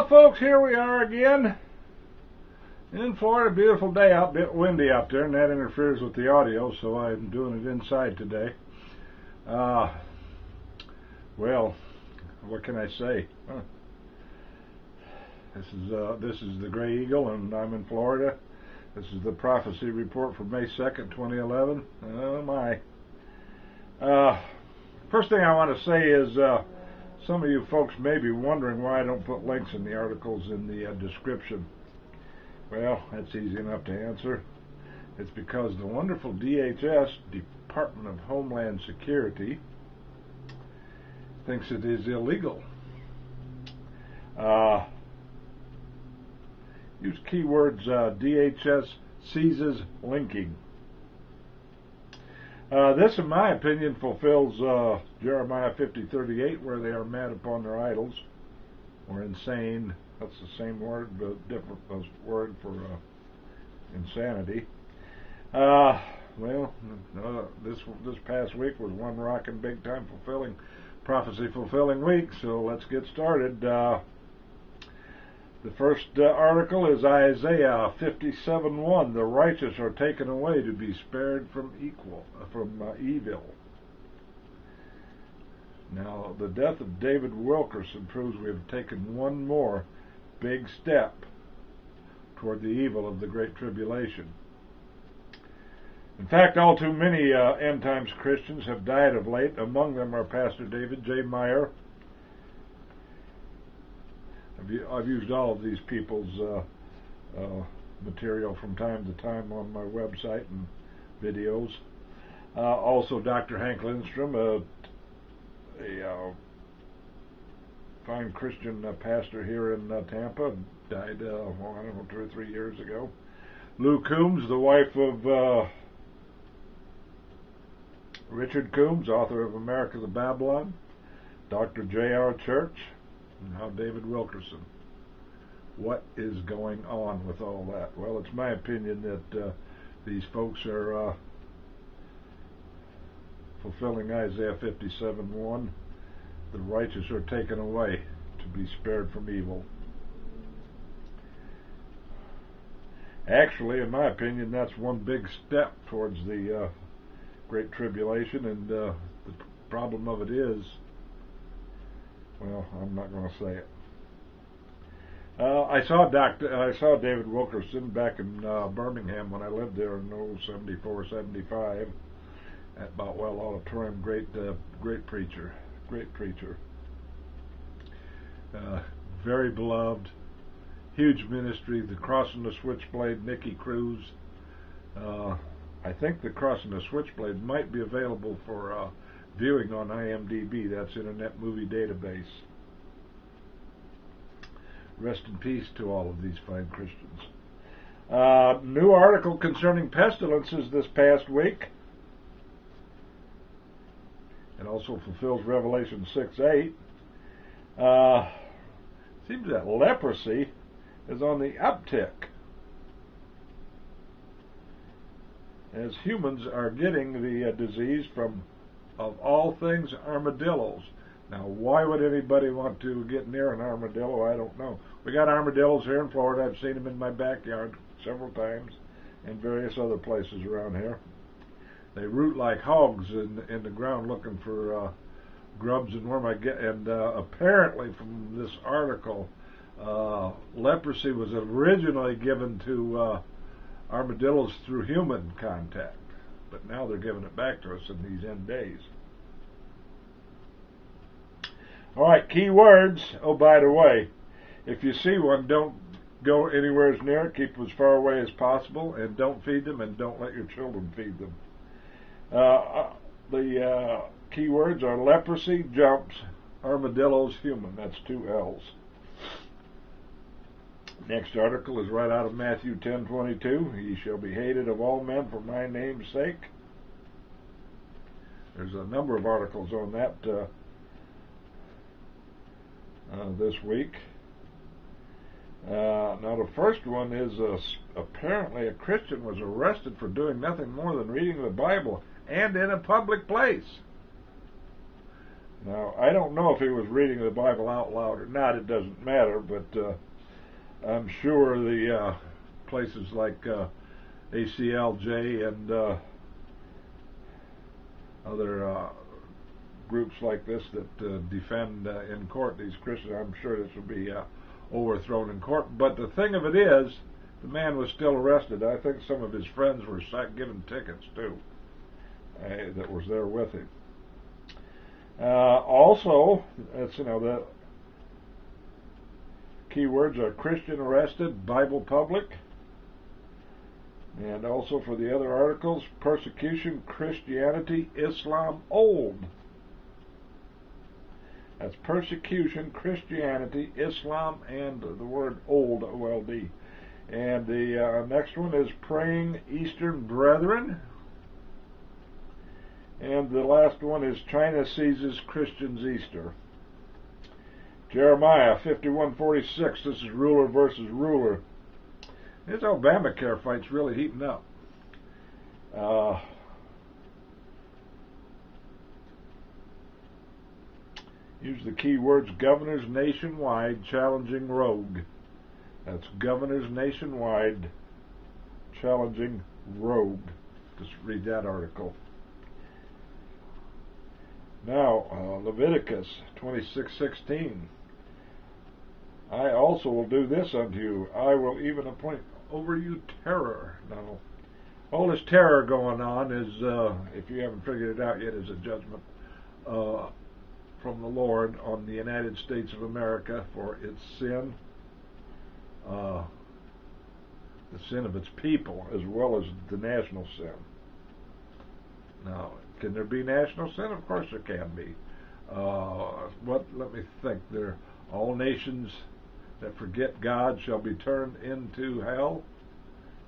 Well, folks, here we are again in Florida. Beautiful day out, a bit windy out there, and that interferes with the audio, so I'm doing it inside today. Well, what can I say? This is the Gray Eagle, and I'm in Florida. This is the prophecy report for May 2nd, 2011. Oh my! First thing I want to say is some of you folks may be wondering why I don't put links in the articles in the description. Well, that's easy enough to answer. It's because the wonderful DHS, Department of Homeland Security, thinks it is illegal. Use keywords DHS seizes linking. This, in my opinion, fulfills Jeremiah 50:38, where they are mad upon their idols, or insane. That's the same word, but different word for insanity. This past week was one rockin' big time prophecy fulfilling week. So let's get started. The first article is Isaiah 57:1. The righteous are taken away to be spared from evil. Now, the death of David Wilkerson proves we have taken one more big step toward the evil of the Great Tribulation. In fact, all too many end times Christians have died of late. Among them are Pastor David J. Meyer. I've used all of these people's material from time to time on my website and videos. Also, Dr. Hank Lindstrom, a fine Christian pastor here in Tampa, died, 2 or 3 years ago. Lou Coombs, the wife of Richard Coombs, author of America the Babylon. Dr. J.R. Church. And now David Wilkerson. What is going on with all that? Well, it's my opinion that these folks are fulfilling Isaiah 57:1. The righteous are taken away to be spared from evil. Actually, in my opinion, that's one big step towards the Great Tribulation, and the problem of it is, well, I'm not going to say it. I saw David Wilkerson back in Birmingham when I lived there in 74, 75 at Boutwell Auditorium. Great preacher, very beloved, huge ministry. The Cross and the Switchblade, Nicky Cruz. I think the Cross and the Switchblade might be available for viewing on IMDb. That's Internet Movie Database. Rest in peace to all of these fine Christians. New article concerning pestilences this past week. It also fulfills Revelation 6:8. Seems that leprosy is on the uptick, as humans are getting the disease from, of all things, armadillos. Now, why would anybody want to get near an armadillo? I don't know. We got armadillos here in Florida. I've seen them in my backyard several times and various other places around here. They root like hogs in the ground looking for grubs and worm. And apparently, from this article, leprosy was originally given to armadillos through human contact, but now they're giving it back to us in these end days. Alright, key words. Oh, by the way, if you see one, don't go anywhere near it. Keep them as far away as possible, and don't feed them, and don't let your children feed them. The key words are leprosy, jumps, armadillos, human. That's 2 L's. Next article is right out of Matthew 10:22. He shall be hated of all men for my name's sake. There's a number of articles on that this week. Now, the first one is apparently a Christian was arrested for doing nothing more than reading the Bible, and in a public place. Now, I don't know if he was reading the Bible out loud or not. It doesn't matter, but I'm sure the places like ACLJ and other groups like this that defend in court these Christians, I'm sure this will be overthrown in court. But the thing of it is, the man was still arrested. I think some of his friends were given tickets too, that was there with him. Also, the keywords are Christian arrested, Bible public, and also for the other articles, persecution, Christianity, Islam, old. That's persecution, Christianity, Islam, and the word old, O-L-D. And the next one is praying Eastern brethren. And the last one is China seizes Christians Easter. Jeremiah 51:46. This is ruler versus ruler. This Obamacare fight's really heating up. Use the key words governors nationwide challenging rogue. That's governors nationwide challenging rogue. Just read that article. Now, Leviticus 26:16. I also will do this unto you. I will even appoint over you terror. Now, all this terror going on is, if you haven't figured it out yet, is a judgment from the Lord on the United States of America for its sin, the sin of its people, as well as the national sin. Now, can there be national sin? Of course there can be. Let me think. All nations that forget God shall be turned into hell.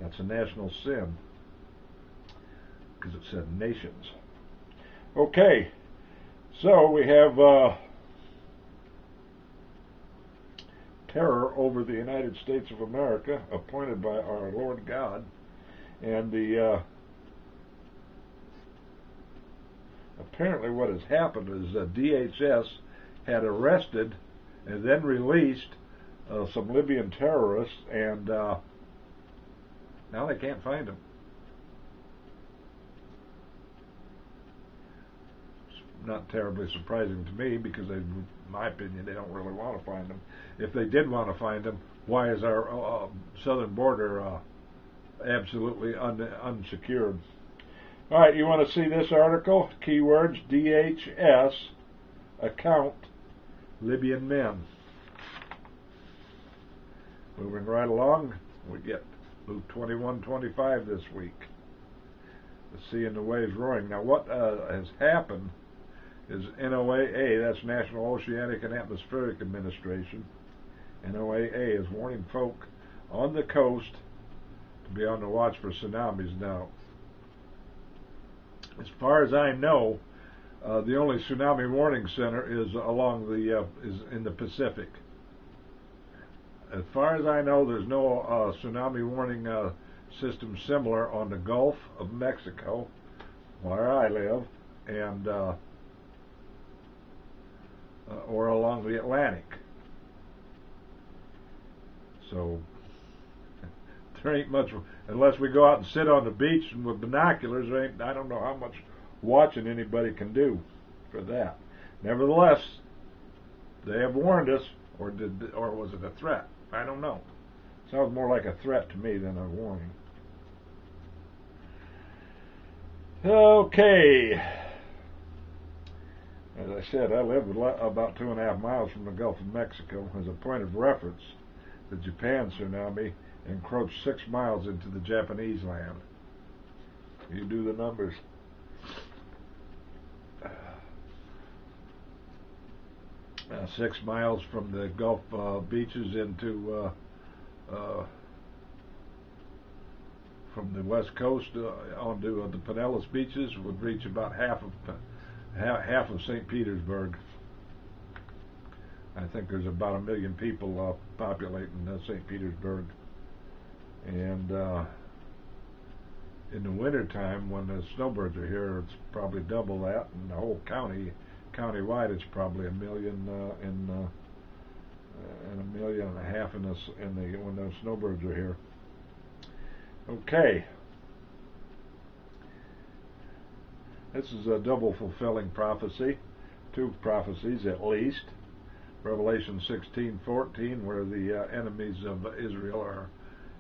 That's a national sin, because it said nations. Okay, so we have terror over the United States of America, appointed by our Lord God, and the apparently what has happened is DHS had arrested and then released some Libyan terrorists, and now they can't find them. It's not terribly surprising to me, because in my opinion, they don't really want to find them. If they did want to find them, why is our southern border absolutely unsecured? All right, you want to see this article? Keywords, DHS, account, Libyan men. Moving right along, we get Luke 21:25 this week. The sea and the waves roaring. Now what has happened is NOAA, that's National Oceanic and Atmospheric Administration, NOAA is warning folk on the coast to be on the watch for tsunamis. Now, as far as I know, the only tsunami warning center is along the is in the Pacific. As far as I know, there's no tsunami warning system similar on the Gulf of Mexico, where I live, and or along the Atlantic. So there ain't much, unless we go out and sit on the beach and with binoculars. I don't know how much watching anybody can do for that. Nevertheless, they have warned us, or was it a threat? I don't know. Sounds more like a threat to me than a warning. Okay. As I said, I live about 2.5 miles from the Gulf of Mexico. As a point of reference, the Japan tsunami encroached 6 miles into the Japanese land. You do the numbers. 6 miles from the Gulf beaches into from the west coast onto the Pinellas beaches would reach about half of St. Petersburg. I think there's about 1 million people populating St. Petersburg, and in the wintertime when the snowbirds are here, it's probably double that, and the whole county Countywide, it's probably 1 million and 1.5 million when those snowbirds are here. Okay. This is a double fulfilling prophecy, 2 prophecies at least. Revelation 16:14, where the enemies of Israel are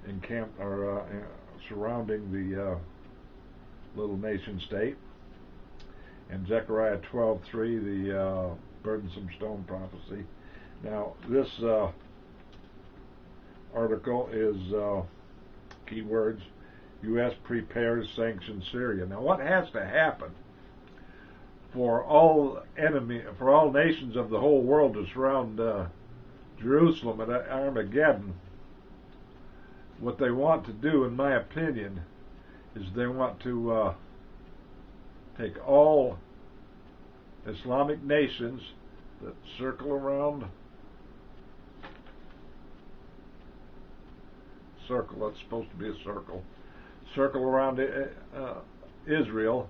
encamped, surrounding the little nation state, and Zechariah 12:3, the burdensome stone prophecy. Now, this article is keywords: U.S. prepares sanctions Syria. Now, what has to happen for all nations of the whole world to surround Jerusalem at Armageddon? What they want to do, in my opinion, is they want to take all Islamic nations that circle around that's supposed to be a circle around Israel.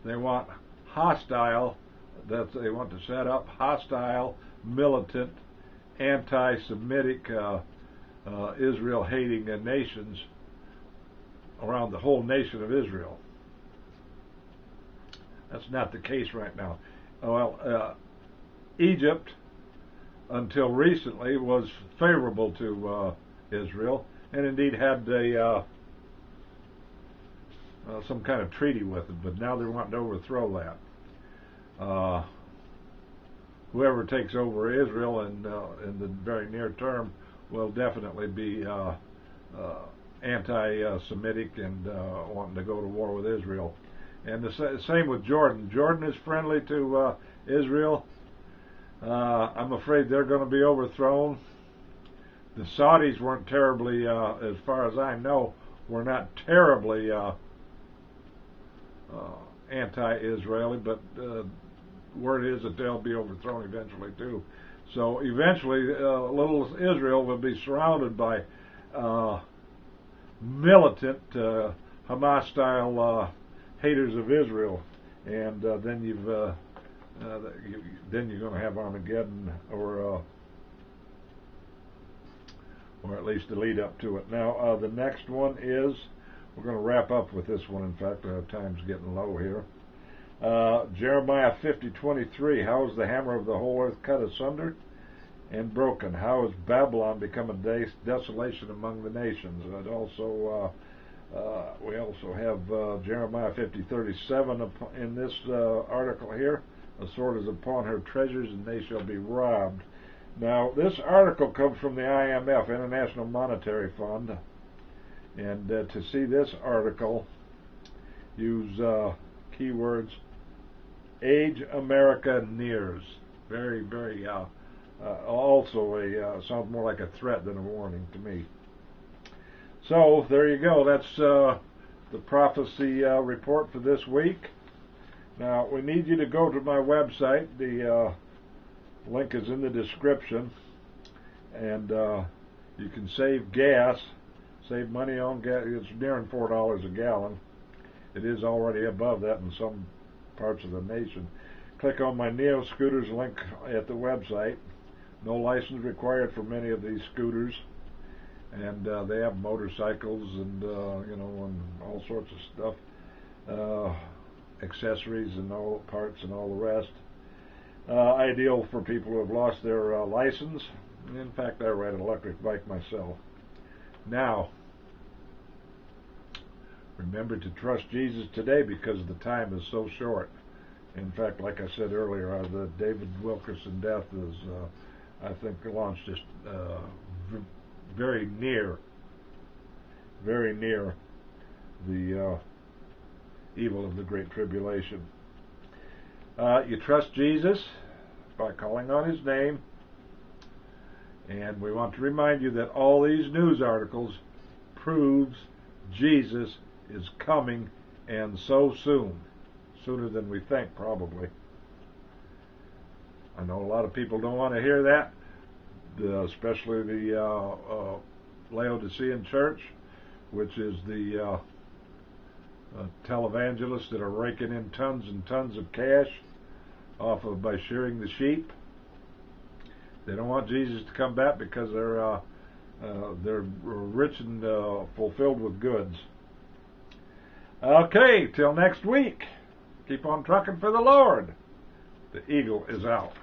They want they want to set up hostile, militant, anti-Semitic, Israel-hating nations around the whole nation of Israel. That's not the case right now. Well, Egypt, until recently, was favorable to Israel, and indeed had some kind of treaty with it, but now they're wanting to overthrow that. Whoever takes over Israel in the very near term will definitely be anti-Semitic and wanting to go to war with Israel. And the same with Jordan. Jordan is friendly to Israel. I'm afraid they're going to be overthrown. The Saudis weren't terribly, as far as I know, were not terribly anti-Israeli, but word is that they'll be overthrown eventually too. So eventually, little Israel will be surrounded by militant Hamas-style haters of Israel, and then you're going to have Armageddon, or at least the lead up to it. Now, the next one is, we're going to wrap up with this one. In fact, our time's getting low here. Jeremiah 50:23. How is the hammer of the whole earth cut asunder and broken? How has Babylon become a desolation among the nations? And also, we also have Jeremiah 50:37 in this article here. A sword is upon her treasures, and they shall be robbed. Now, this article comes from the IMF, International Monetary Fund, and to see this article, use keywords: Age America Nears. Very, very, also sounds more like a threat than a warning to me. So, there you go. That's the prophecy report for this week. Now, we need you to go to my website. The link is in the description, and you can save money on gas. It's nearing $4 a gallon. It is already above that in some parts of the nation. Click on my Neo Scooters link at the website. No license required for many of these scooters, and they have motorcycles and and all sorts of stuff, accessories and all parts and all the rest. Ideal for people who have lost their license. In fact, I ride an electric bike myself. Now, remember to trust Jesus today, because the time is so short. In fact, like I said earlier, the David Wilkerson death is, I think, launched just very near the evil of the Great Tribulation. You trust Jesus by calling on His name, and we want to remind you that all these news articles proves Jesus is coming, and so soon, sooner than we think, probably. I know a lot of people don't want to hear that, especially the Laodicean church, which is the televangelists that are raking in tons and tons of cash by shearing the sheep. They don't want Jesus to come back because they're rich and fulfilled with goods. Okay, till next week. Keep on trucking for the Lord. The eagle is out.